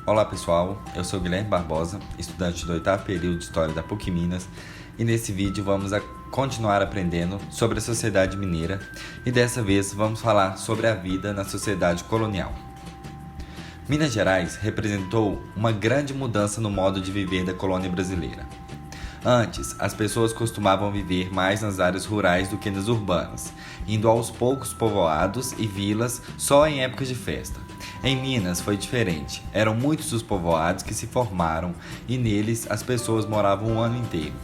Olá pessoal, eu sou Guilherme Barbosa, estudante do 8º período de História da PUC Minas, e nesse vídeo vamos continuar aprendendo sobre a sociedade mineira e dessa vez vamos falar sobre a vida na sociedade colonial. Minas Gerais representou uma grande mudança no modo de viver da colônia brasileira. Antes, as pessoas costumavam viver mais nas áreas rurais do que nas urbanas, indo aos poucos povoados e vilas só em épocas de festa. Em Minas foi diferente, eram muitos os povoados que se formaram e neles as pessoas moravam o ano inteiro.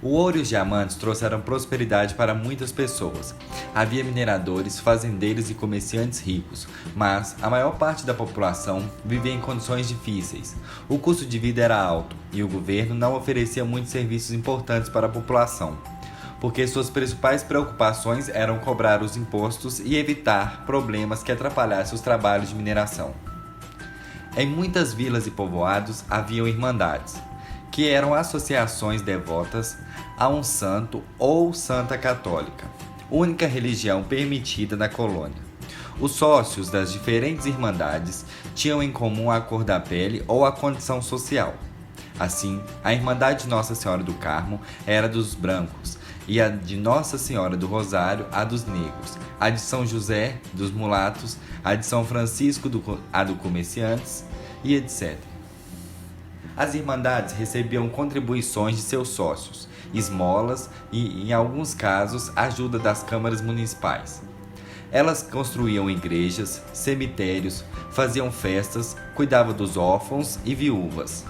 O ouro e os diamantes trouxeram prosperidade para muitas pessoas. Havia mineradores, fazendeiros e comerciantes ricos, mas a maior parte da população vivia em condições difíceis. O custo de vida era alto e o governo não oferecia muitos serviços importantes para a população, porque suas principais preocupações eram cobrar os impostos e evitar problemas que atrapalhassem os trabalhos de mineração. Em muitas vilas e povoados haviam irmandades, que eram associações devotas a um santo ou santa católica, única religião permitida na colônia. Os sócios das diferentes irmandades tinham em comum a cor da pele ou a condição social. Assim, a Irmandade de Nossa Senhora do Carmo era dos brancos, e a de Nossa Senhora do Rosário, a dos negros, a de São José, dos mulatos, a de São Francisco, a dos comerciantes, e etc. As irmandades recebiam contribuições de seus sócios, esmolas e, em alguns casos, ajuda das câmaras municipais. Elas construíam igrejas, cemitérios, faziam festas, cuidavam dos órfãos e viúvas.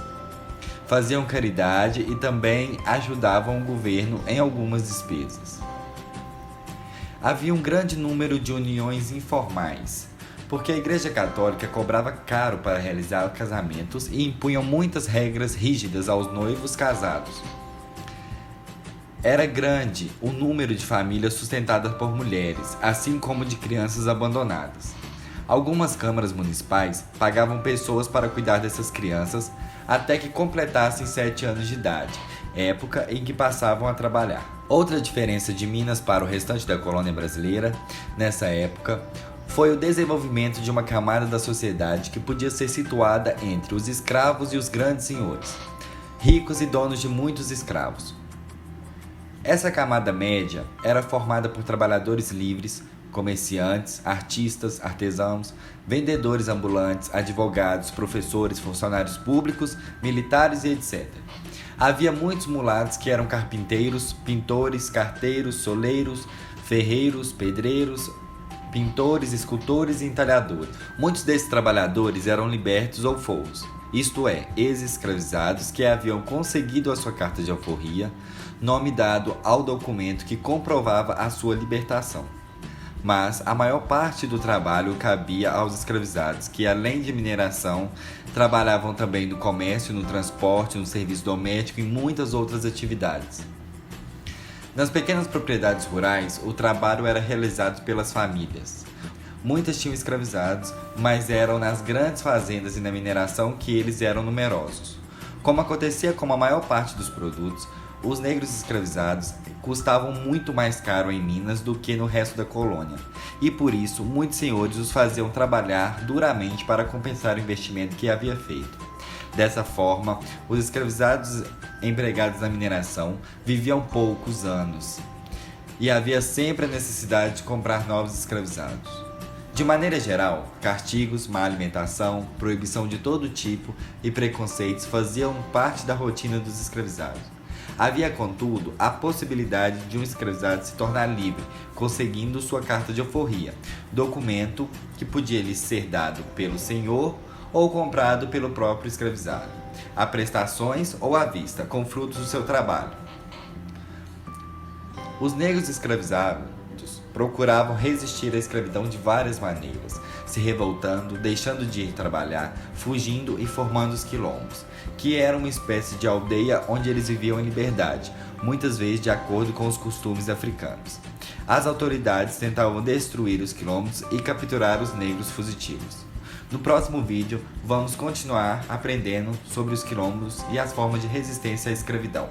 Faziam caridade e também ajudavam o governo em algumas despesas. Havia um grande número de uniões informais, porque a Igreja Católica cobrava caro para realizar casamentos e impunham muitas regras rígidas aos noivos casados. Era grande o número de famílias sustentadas por mulheres, assim como de crianças abandonadas. Algumas câmaras municipais pagavam pessoas para cuidar dessas crianças até que completassem 7 anos de idade, época em que passavam a trabalhar. Outra diferença de Minas para o restante da colônia brasileira, nessa época, foi o desenvolvimento de uma camada da sociedade que podia ser situada entre os escravos e os grandes senhores, ricos e donos de muitos escravos. Essa camada média era formada por trabalhadores livres, comerciantes, artistas, artesãos, vendedores ambulantes, advogados, professores, funcionários públicos, militares e etc. Havia muitos mulatos que eram carpinteiros, pintores, carteiros, soleiros, ferreiros, pedreiros, pintores, escultores e entalhadores. Muitos desses trabalhadores eram libertos ou folgos, isto é, ex-escravizados que haviam conseguido a sua carta de alforria, nome dado ao documento que comprovava a sua libertação. Mas a maior parte do trabalho cabia aos escravizados, que além de mineração, trabalhavam também no comércio, no transporte, no serviço doméstico e muitas outras atividades. Nas pequenas propriedades rurais, o trabalho era realizado pelas famílias. Muitas tinham escravizados, mas eram nas grandes fazendas e na mineração que eles eram numerosos. Como acontecia com a maior parte dos produtos, os negros escravizados custavam muito mais caro em Minas do que no resto da colônia, e por isso muitos senhores os faziam trabalhar duramente para compensar o investimento que havia feito. Dessa forma, os escravizados empregados na mineração viviam poucos anos, e havia sempre a necessidade de comprar novos escravizados. De maneira geral, castigos, má alimentação, proibição de todo tipo e preconceitos faziam parte da rotina dos escravizados. Havia, contudo, a possibilidade de um escravizado se tornar livre, conseguindo sua carta de alforria, documento que podia lhe ser dado pelo senhor ou comprado pelo próprio escravizado, a prestações ou à vista, com frutos do seu trabalho. Os negros escravizados procuravam resistir à escravidão de várias maneiras, se revoltando, deixando de ir trabalhar, fugindo e formando os quilombos, que eram uma espécie de aldeia onde eles viviam em liberdade, muitas vezes de acordo com os costumes africanos. As autoridades tentavam destruir os quilombos e capturar os negros fugitivos. No próximo vídeo, vamos continuar aprendendo sobre os quilombos e as formas de resistência à escravidão.